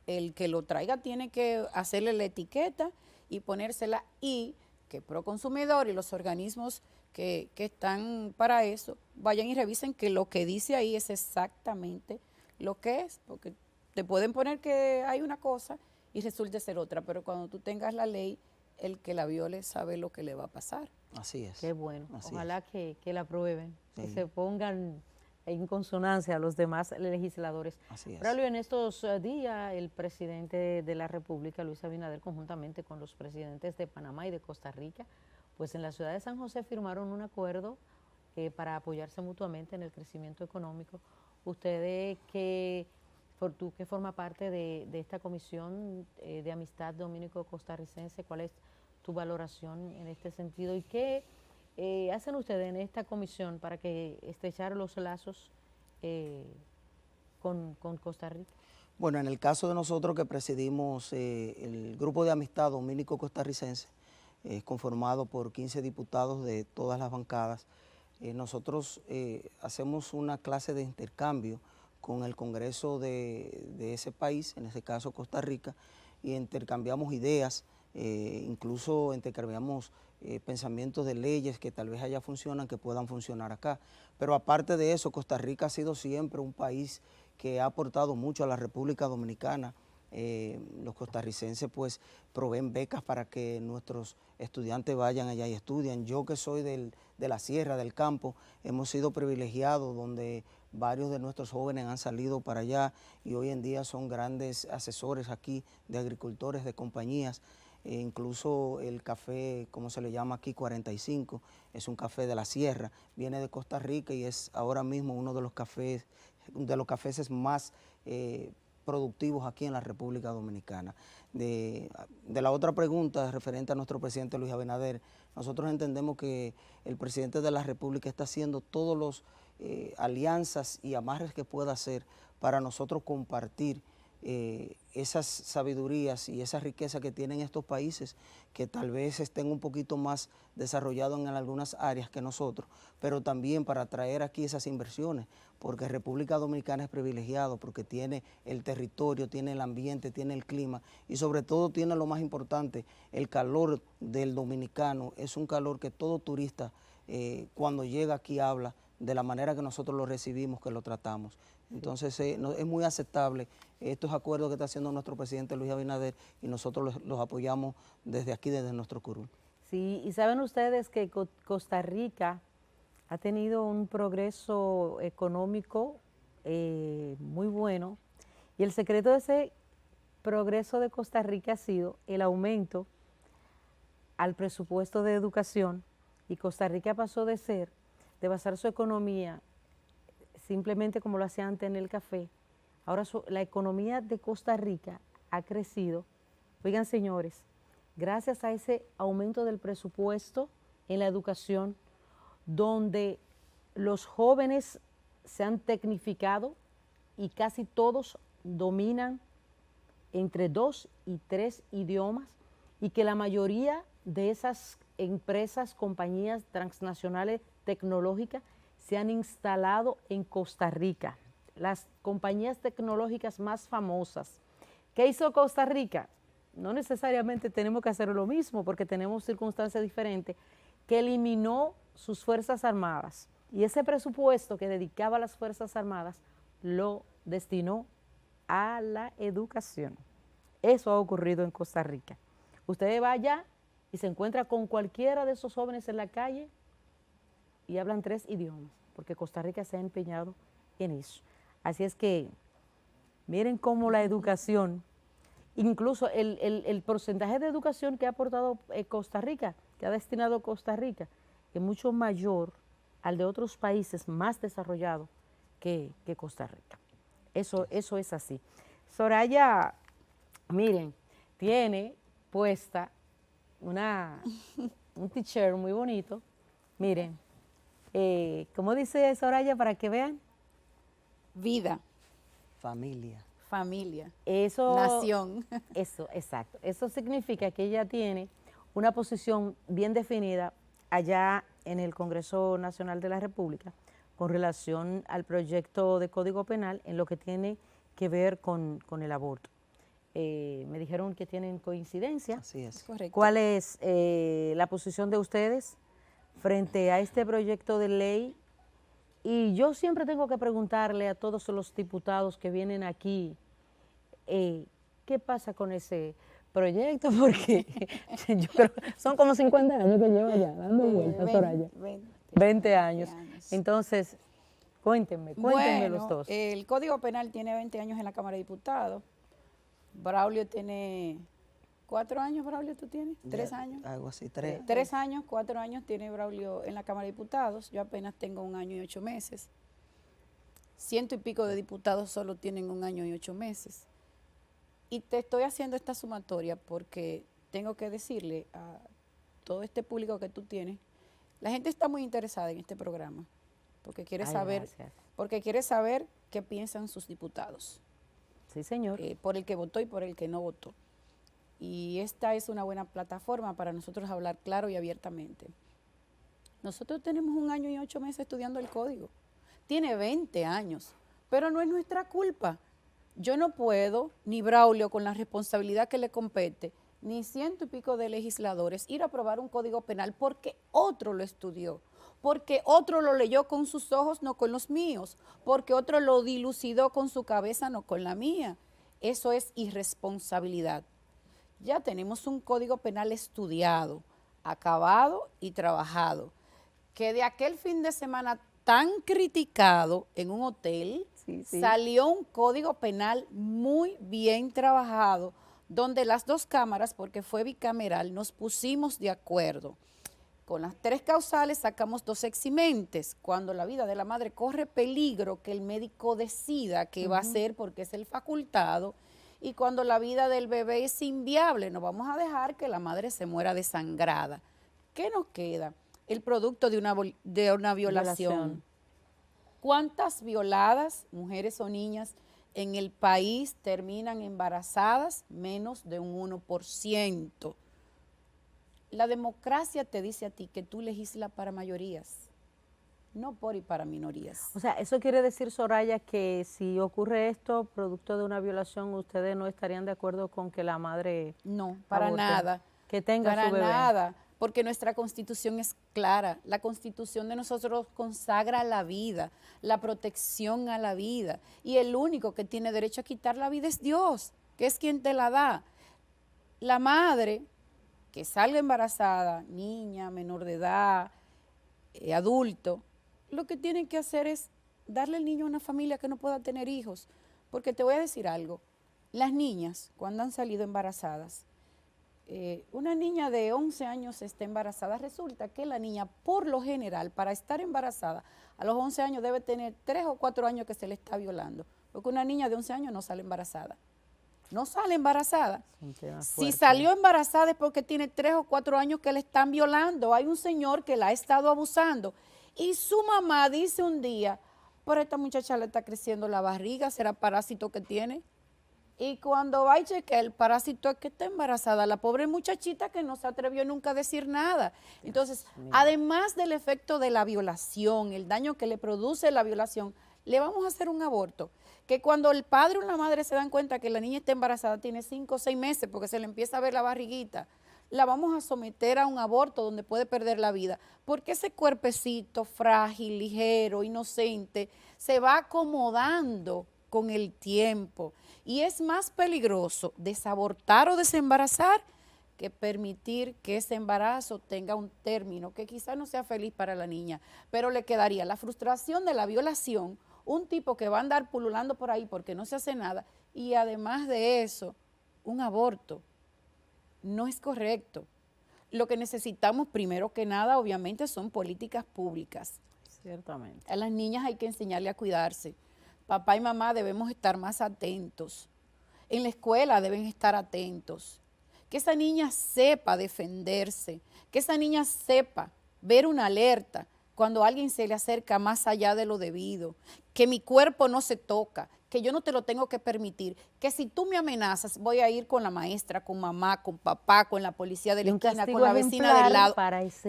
el que lo traiga tiene que hacerle la etiqueta y ponérsela, y que Proconsumidor y los organismos que están para eso vayan y revisen que lo que dice ahí es exactamente lo que es, porque te pueden poner que hay una cosa y resulte ser otra, pero cuando tú tengas la ley, el que la viole sabe lo que le va a pasar. Así es. Qué bueno. Así Ojalá que la aprueben, sí, que se pongan en consonancia a los demás legisladores. Así es. Braulio, en estos días el presidente de la República, Luis Abinader, conjuntamente con los presidentes de Panamá y de Costa Rica, pues en la ciudad de San José firmaron un acuerdo para apoyarse mutuamente en el crecimiento económico. Ustedes tú que forma parte de esta comisión de amistad dominico-costarricense, ¿cuál es tu valoración en este sentido? ¿Y qué hacen ustedes en esta comisión para que estrechar los lazos con Costa Rica? Bueno, en el caso de nosotros que presidimos el grupo de amistad dominico-costarricense, conformado por 15 diputados de todas las bancadas, nosotros hacemos una clase de intercambio con el Congreso de ese país, en ese caso Costa Rica, y intercambiamos ideas, incluso intercambiamos pensamientos de leyes que tal vez allá funcionan, que puedan funcionar acá. Pero aparte de eso, Costa Rica ha sido siempre un país que ha aportado mucho a la República Dominicana. Los costarricenses pues proveen becas para que nuestros estudiantes vayan allá y estudien. Yo que soy de la sierra, del campo, hemos sido privilegiados donde varios de nuestros jóvenes han salido para allá y hoy en día son grandes asesores aquí de agricultores, de compañías. Incluso el café, como se le llama aquí, 45, es un café de la sierra, viene de Costa Rica y es ahora mismo uno de los cafés más productivos aquí en la República Dominicana. De la otra pregunta referente a nuestro presidente Luis Abinader, nosotros entendemos que el presidente de la República está haciendo todos los alianzas y amarres que pueda hacer para nosotros compartir esas sabidurías y esa riqueza que tienen estos países que tal vez estén un poquito más desarrollados en algunas áreas que nosotros, pero también para traer aquí esas inversiones, porque República Dominicana es privilegiado, porque tiene el territorio, tiene el ambiente, tiene el clima y sobre todo tiene lo más importante, el calor del dominicano. Es un calor que todo turista cuando llega aquí habla de la manera que nosotros lo recibimos, que lo tratamos. Entonces es muy aceptable estos acuerdos que está haciendo nuestro presidente Luis Abinader y nosotros los apoyamos desde aquí, desde nuestro curul. Sí, y saben ustedes que Costa Rica ha tenido un progreso económico muy bueno y el secreto de ese progreso de Costa Rica ha sido el aumento al presupuesto de educación, y Costa Rica pasó de basar su economía simplemente como lo hacía antes en el café. Ahora la economía de Costa Rica ha crecido, oigan señores, gracias a ese aumento del presupuesto en la educación, donde los jóvenes se han tecnificado y casi todos dominan entre 2 y 3 idiomas, y que la mayoría de esas empresas, compañías transnacionales tecnológicas se han instalado en Costa Rica. Las compañías tecnológicas más famosas. ¿Qué hizo Costa Rica? No necesariamente tenemos que hacer lo mismo porque tenemos circunstancias diferentes, que eliminó sus Fuerzas Armadas y ese presupuesto que dedicaba a las Fuerzas Armadas lo destinó a la educación. Eso ha ocurrido en Costa Rica. Usted va allá y se encuentra con cualquiera de esos jóvenes en la calle y hablan 3 idiomas, porque Costa Rica se ha empeñado en eso. Así es que miren cómo la educación, incluso el porcentaje de educación que ha aportado Costa Rica, que ha destinado Costa Rica, es mucho mayor al de otros países más desarrollados que Costa Rica. Eso es así. Soraya, miren, tiene puesta un t-shirt muy bonito. Miren, ¿cómo dice Soraya para que vean? Vida. Familia. familia, eso, nación. Eso, exacto. Eso significa que ella tiene una posición bien definida allá en el Congreso Nacional de la República con relación al proyecto de Código Penal en lo que tiene que ver con el aborto. Me dijeron que tienen coincidencia. Así es. Correcto. ¿Cuál es la posición de ustedes frente a este proyecto de ley? Y yo siempre tengo que preguntarle a todos los diputados que vienen aquí, ¿qué pasa con ese proyecto? Porque yo creo que son como 50 años que llevo allá dando vueltas, Soraya. 20 años. Entonces, cuéntenme los dos. El Código Penal tiene 20 años en la Cámara de Diputados. Braulio tiene 4 años, Braulio, ¿tú tienes? 3 años. Algo así, 3. 3 años, 4 años tiene Braulio en la Cámara de Diputados. Yo apenas tengo 1 año y 8 meses. 100 y pico de diputados solo tienen 1 año y 8 meses. Y te estoy haciendo esta sumatoria porque tengo que decirle a todo este público que tú tienes, la gente está muy interesada en este programa porque quiere saber qué piensan sus diputados. Sí, señor. Por el que votó y por el que no votó. Y esta es una buena plataforma para nosotros hablar claro y abiertamente. Nosotros tenemos 1 año y 8 meses estudiando el código. Tiene 20 años, pero no es nuestra culpa. Yo no puedo, ni Braulio con la responsabilidad que le compete, ni 100 y pico de legisladores ir a aprobar un código penal porque otro lo estudió, porque otro lo leyó con sus ojos, no con los míos, porque otro lo dilucidó con su cabeza, no con la mía. Eso es irresponsabilidad. Ya tenemos un código penal estudiado, acabado y trabajado, que de aquel fin de semana tan criticado en un hotel, salió un código penal muy bien trabajado, donde las dos cámaras, porque fue bicameral, nos pusimos de acuerdo. Con las 3 causales sacamos 2 eximentes. Cuando la vida de la madre corre peligro, que el médico decida qué va a hacer porque es el facultado, y cuando la vida del bebé es inviable, no vamos a dejar que la madre se muera desangrada. ¿Qué nos queda? El producto de una violación. ¿Cuántas violadas, mujeres o niñas, en el país terminan embarazadas? Menos de un 1%. La democracia te dice a ti que tú legislas para mayorías, no por y para minorías. O sea, eso quiere decir, Soraya, que si ocurre esto, producto de una violación, ustedes no estarían de acuerdo con que la madre no, para aborte, nada, que tenga para su bebé. nada, porque nuestra Constitución es clara. La Constitución de nosotros consagra la vida, la protección a la vida, y el único que tiene derecho a quitar la vida es Dios, que es quien te la da. La madre que salga embarazada, niña, menor de edad, adulto, lo que tienen que hacer es darle el niño a una familia que no pueda tener hijos. Porque te voy a decir algo, las niñas cuando han salido embarazadas, una niña de 11 años está embarazada, resulta que la niña por lo general para estar embarazada a los 11 años debe tener 3 o 4 años que se le está violando, porque una niña de 11 años no sale embarazada. No sale embarazada. Si salió embarazada es porque tiene 3 o 4 años que le están violando. Hay un señor que la ha estado abusando. Y su mamá dice un día, pero esta muchacha le está creciendo la barriga, ¿será parásito que tiene? Y cuando va y chequea, el parásito es que está embarazada. La pobre muchachita que no se atrevió nunca a decir nada. Entonces, además del efecto de la violación, el daño que le produce la violación, le vamos a hacer un aborto. Que cuando el padre o la madre se dan cuenta que la niña está embarazada, tiene 5 o 6 meses porque se le empieza a ver la barriguita, la vamos a someter a un aborto donde puede perder la vida, porque ese cuerpecito frágil, ligero, inocente, se va acomodando con el tiempo. Y es más peligroso desabortar o desembarazar que permitir que ese embarazo tenga un término que quizás no sea feliz para la niña, pero le quedaría la frustración de la violación, un tipo que va a andar pululando por ahí porque no se hace nada, y además de eso, un aborto. No es correcto. Lo que necesitamos primero que nada, obviamente, son políticas públicas. Ciertamente. A las niñas hay que enseñarle a cuidarse. Papá y mamá debemos estar más atentos. En la escuela deben estar atentos. Que esa niña sepa defenderse, que esa niña sepa ver una alerta cuando alguien se le acerca más allá de lo debido, que mi cuerpo no se toca, que yo no te lo tengo que permitir, que si tú me amenazas voy a ir con la maestra, con mamá, con papá, con la policía de la esquina, con la vecina del lado.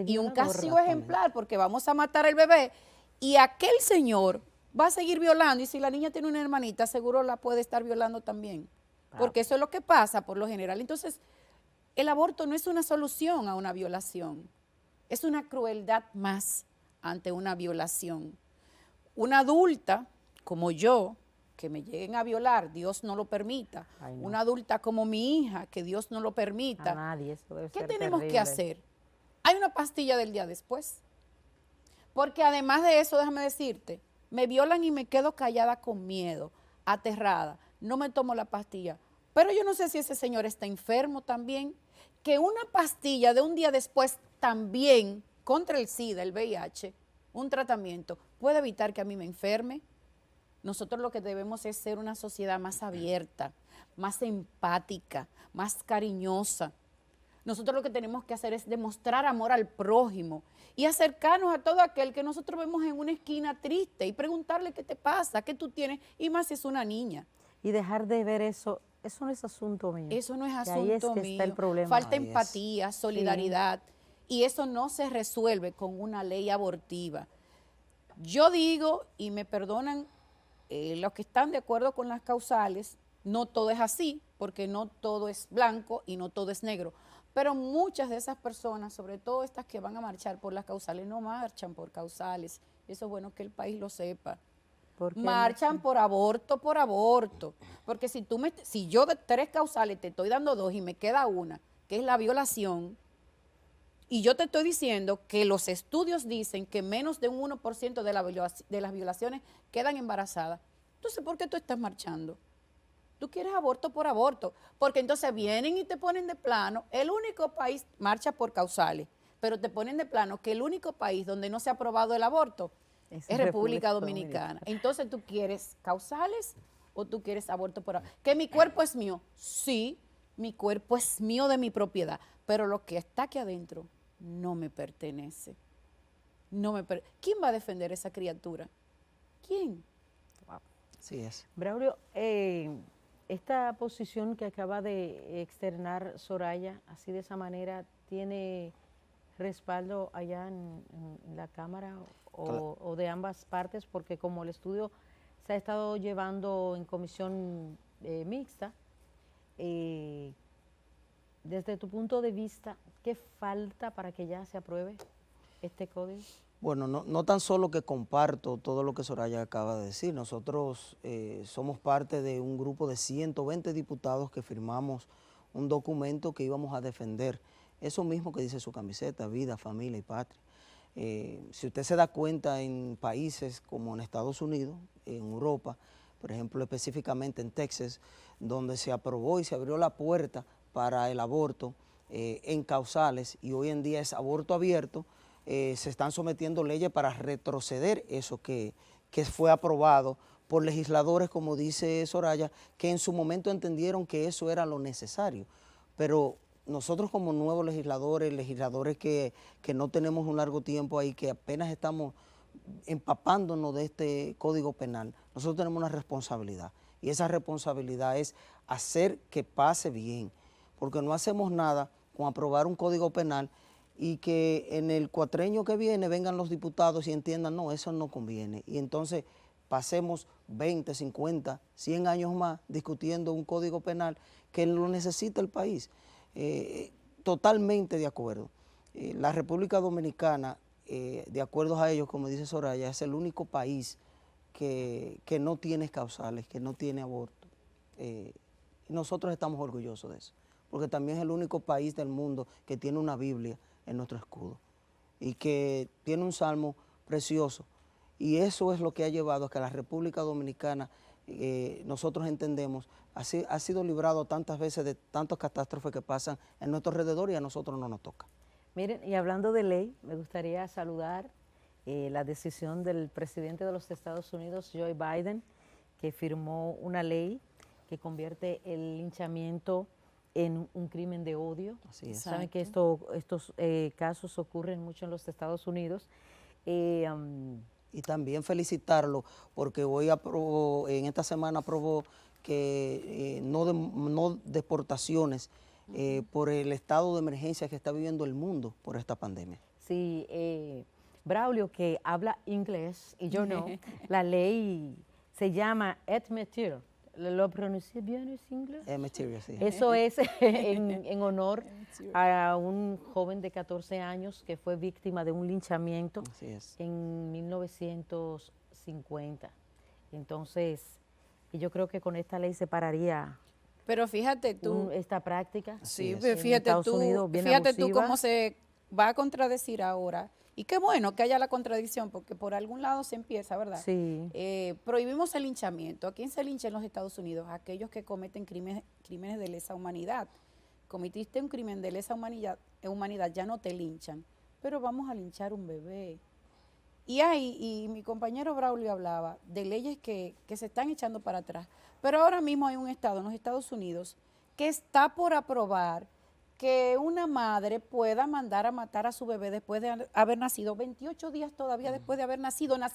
Y un castigo ejemplar porque vamos a matar al bebé y aquel señor va a seguir violando y si la niña tiene una hermanita seguro la puede estar violando también. Porque eso es lo que pasa por lo general. Entonces, el aborto no es una solución a una violación, es una crueldad más ante una violación. Una adulta como yo, que me lleguen a violar, Dios no lo permita. No. Una adulta como mi hija, que Dios no lo permita. A nadie, eso debe ¿Qué ser tenemos terrible. que hacer? Hay una pastilla del día después. Porque además de eso, déjame decirte, me violan y me quedo callada con miedo, aterrada. No me tomo la pastilla. Pero yo no sé si ese señor está enfermo también. Que una pastilla de un día después también contra el SIDA, el VIH, un tratamiento, puede evitar que a mí me enferme. Nosotros lo que debemos es ser una sociedad más abierta, más empática, más cariñosa. Nosotros lo que tenemos que hacer es demostrar amor al prójimo y acercarnos a todo aquel que nosotros vemos en una esquina triste y preguntarle qué te pasa, qué tú tienes, y más si es una niña. Y dejar de ver eso no es asunto mío. Eso no es Que asunto ahí es que mío. está el problema. Falta empatía, solidaridad, y eso no se resuelve con una ley abortiva. Yo digo, y me perdonan los que están de acuerdo con las causales, no todo es así, porque no todo es blanco y no todo es negro. Pero muchas de esas personas, sobre todo estas que van a marchar por las causales, no marchan por causales. Eso es bueno que el país lo sepa. Marchan por aborto, porque si yo de 3 causales te estoy dando 2 y me queda una, que es la violación, y yo te estoy diciendo que los estudios dicen que menos de un 1% de las violaciones quedan embarazadas, entonces ¿por qué tú estás marchando? Tú quieres aborto por aborto, porque entonces vienen y te ponen de plano, el único país marcha por causales, pero te ponen de plano que el único país donde no se ha aprobado el aborto es República Dominicana. Entonces, ¿tú quieres causales o tú quieres aborto por aborto? ¿Que mi cuerpo es mío? Sí, mi cuerpo es mío de mi propiedad, pero lo que está aquí adentro no me pertenece. ¿Quién va a defender esa criatura? ¿Quién? Así es. Braulio, esta posición que acaba de externar Soraya, así de esa manera, ¿tiene respaldo allá en la Cámara o de ambas partes? Porque como el estudio se ha estado llevando en comisión mixta, desde tu punto de vista, ¿qué falta para que ya se apruebe este código? Bueno, no tan solo que comparto todo lo que Soraya acaba de decir, nosotros somos parte de un grupo de 120 diputados que firmamos un documento que íbamos a defender eso mismo que dice su camiseta, vida, familia y patria. Si usted se da cuenta en países como en Estados Unidos, en Europa, por ejemplo específicamente en Texas, donde se aprobó y se abrió la puerta para el aborto en causales y hoy en día es aborto abierto, se están sometiendo leyes para retroceder eso que fue aprobado por legisladores, como dice Soraya, que en su momento entendieron que eso era lo necesario. Pero nosotros como nuevos legisladores que no tenemos un largo tiempo ahí, que apenas estamos empapándonos de este Código Penal, nosotros tenemos una responsabilidad. Y esa responsabilidad es hacer que pase bien, porque no hacemos nada con aprobar un Código Penal y que en el cuatrenio que viene vengan los diputados y entiendan, no, eso no conviene. Y entonces pasemos 20, 50, 100 años más discutiendo un Código Penal que lo necesita el país. Totalmente de acuerdo. La República Dominicana, de acuerdo a ellos, como dice Soraya, es el único país que no tiene causales, que no tiene aborto. Nosotros estamos orgullosos de eso, porque también es el único país del mundo que tiene una Biblia en nuestro escudo y que tiene un salmo precioso. Y eso es lo que ha llevado a que la República Dominicana, nosotros entendemos, ha sido librado tantas veces de tantas catástrofes que pasan en nuestro alrededor y a nosotros no nos toca. Miren, y hablando de ley, me gustaría saludar la decisión del presidente de los Estados Unidos, Joe Biden, que firmó una ley que convierte el linchamiento en un crimen de odio. Así es. Saben que estos casos ocurren mucho en los Estados Unidos. Y también felicitarlo porque hoy en esta semana aprobó que no deportaciones por el estado de emergencia que está viviendo el mundo por esta pandemia. Sí, Braulio, que habla inglés y yo no, la ley se llama et metir. ¿Lo pronuncié bien en inglés? Material, sí. Eso es en honor a un joven de 14 años que fue víctima de un linchamiento en 1950. Entonces, yo creo que con esta ley se pararía. Pero fíjate tú. Esta práctica. Sí, en Estados Unidos, bien fíjate tú abusiva. cómo se va a contradecir ahora. Y qué bueno que haya la contradicción, porque por algún lado se empieza, ¿verdad? Sí. Prohibimos el linchamiento. ¿A quién se lincha en los Estados Unidos? A aquellos que cometen crímenes de lesa humanidad. Cometiste un crimen de lesa humanidad, ya no te linchan. Pero vamos a linchar un bebé. Y mi compañero Braulio hablaba de leyes que se están echando para atrás. Pero ahora mismo hay un estado en los Estados Unidos que está por aprobar que una madre pueda mandar a matar a su bebé después de haber nacido, 28 días todavía después de haber nacido, ya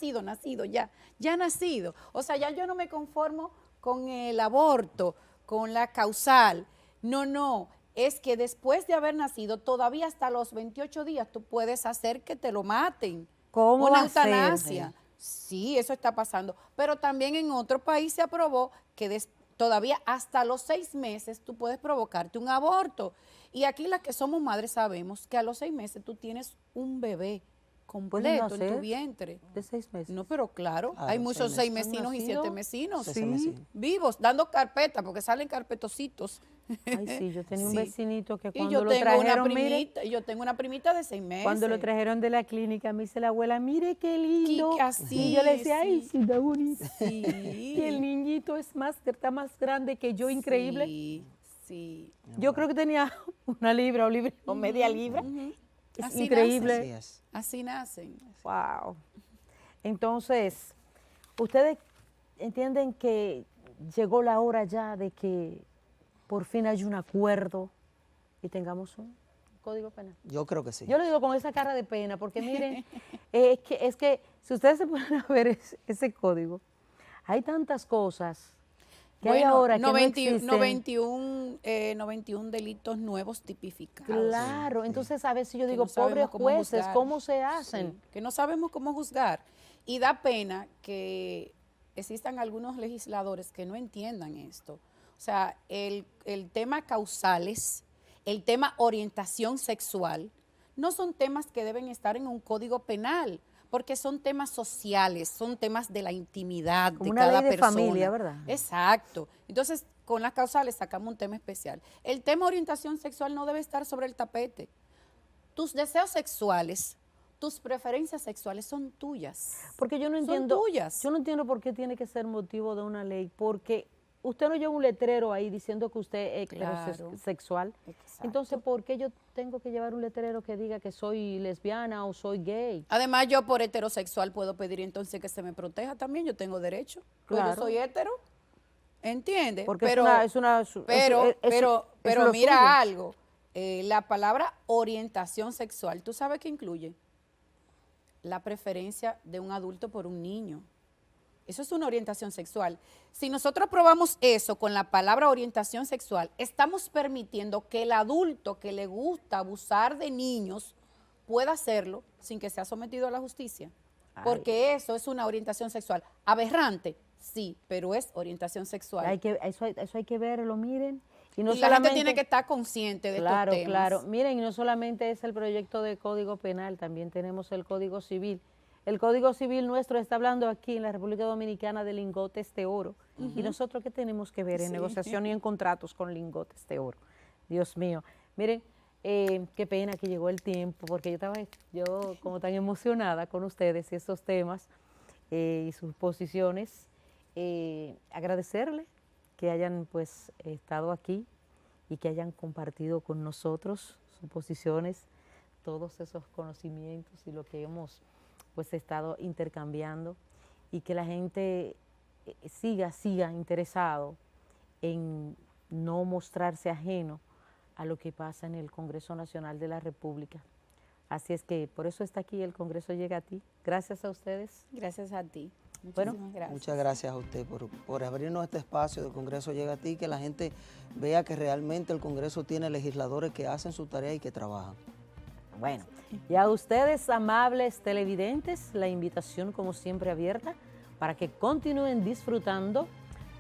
nacido. O sea, ya yo no me conformo con el aborto, con la causal. No, es que después de haber nacido, todavía hasta los 28 días tú puedes hacer que te lo maten. ¿Cómo una hacer? eutanasia. Sí, eso está pasando. Pero también en otro país se aprobó que todavía hasta los 6 meses tú puedes provocarte un aborto. Y aquí las que somos madres sabemos que a los 6 meses tú tienes un bebé completo en tu vientre. ¿De 6 meses? No, pero claro, hay muchos 6 mesinos y 7 mesinos vivos, dando carpeta, porque salen carpetositos. Ay, sí, yo tenía un vecinito que Y cuando yo lo tengo trajeron, yo tengo una primita de 6 meses. cuando lo trajeron de la clínica, me dice la abuela, mire qué lindo. Así, y yo le decía, ay, sí, está bonito. Sí. Y el niñito está más grande que yo, increíble. Sí. Yo creo que tenía una libra o media libra. Es Así increíble. nacen. Así nacen. Wow. Entonces, ¿ustedes entienden que llegó la hora ya de que por fin haya un acuerdo y tengamos un código penal? Yo creo que sí. Yo lo digo con esa cara de pena, porque miren, es que si ustedes se ponen a ver ese código, hay tantas cosas que hay ahora que no existen. 91 delitos nuevos tipificados. Claro, entonces a veces yo digo, no sabemos pobres jueces, juzgar. ¿cómo se hacen? Sí, que no sabemos cómo juzgar. Y da pena que existan algunos legisladores que no entiendan esto. O sea, el tema causales, el tema orientación sexual, no son temas que deben estar en un código penal, porque son temas sociales, son temas de la intimidad Como de una cada ley de persona. familia, ¿verdad? Exacto. Entonces, con las causales sacamos un tema especial. El tema orientación sexual no debe estar sobre el tapete. Tus deseos sexuales, tus preferencias sexuales son tuyas. Porque yo no entiendo, Son tuyas. yo no entiendo por qué tiene que ser motivo de una ley, porque usted no lleva un letrero ahí diciendo que usted es heterosexual. Exacto. Entonces, ¿por qué yo tengo que llevar un letrero que diga que soy lesbiana o soy gay? Además, yo por heterosexual puedo pedir entonces que se me proteja también, yo tengo derecho. Pues Claro. yo soy hetero, ¿entiendes? Porque pero es lo mira suyo. algo, la palabra orientación sexual, ¿tú sabes qué incluye? La preferencia de un adulto por un niño. Eso es una orientación sexual. Si nosotros probamos eso con la palabra orientación sexual, estamos permitiendo que el adulto que le gusta abusar de niños pueda hacerlo sin que sea sometido a la justicia. Porque eso es una orientación sexual. Aberrante, sí, pero es orientación sexual. Eso hay que verlo, miren. Y, no y la gente tiene que estar consciente de estos temas. Claro. Miren, y no solamente es el proyecto de Código Penal, también tenemos el Código Civil. El Código Civil nuestro está hablando aquí en la República Dominicana de lingotes de oro. ¿Y nosotros qué tenemos que ver en negociación y en contratos con lingotes de oro? Dios mío. Miren, qué pena que llegó el tiempo, porque yo estaba como tan emocionada con ustedes y estos temas y sus posiciones. Agradecerle que hayan pues estado aquí y que hayan compartido con nosotros sus posiciones, todos esos conocimientos y lo que hemos pues estado intercambiando, y que la gente siga interesado en no mostrarse ajeno a lo que pasa en el Congreso Nacional de la República, Así es que por eso está aquí el Congreso Llega a Ti. Gracias a ustedes. Gracias a ti. Bueno, Gracias. Muchas gracias a usted por abrirnos este espacio del Congreso Llega a Ti, que la gente vea que realmente el Congreso tiene legisladores que hacen su tarea y que trabajan. Bueno, y a ustedes, amables televidentes, la invitación como siempre abierta para que continúen disfrutando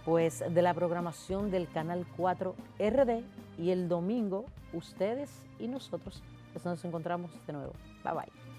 pues de la programación del Canal 4 RD, y el domingo ustedes y nosotros pues nos encontramos de nuevo. Bye bye.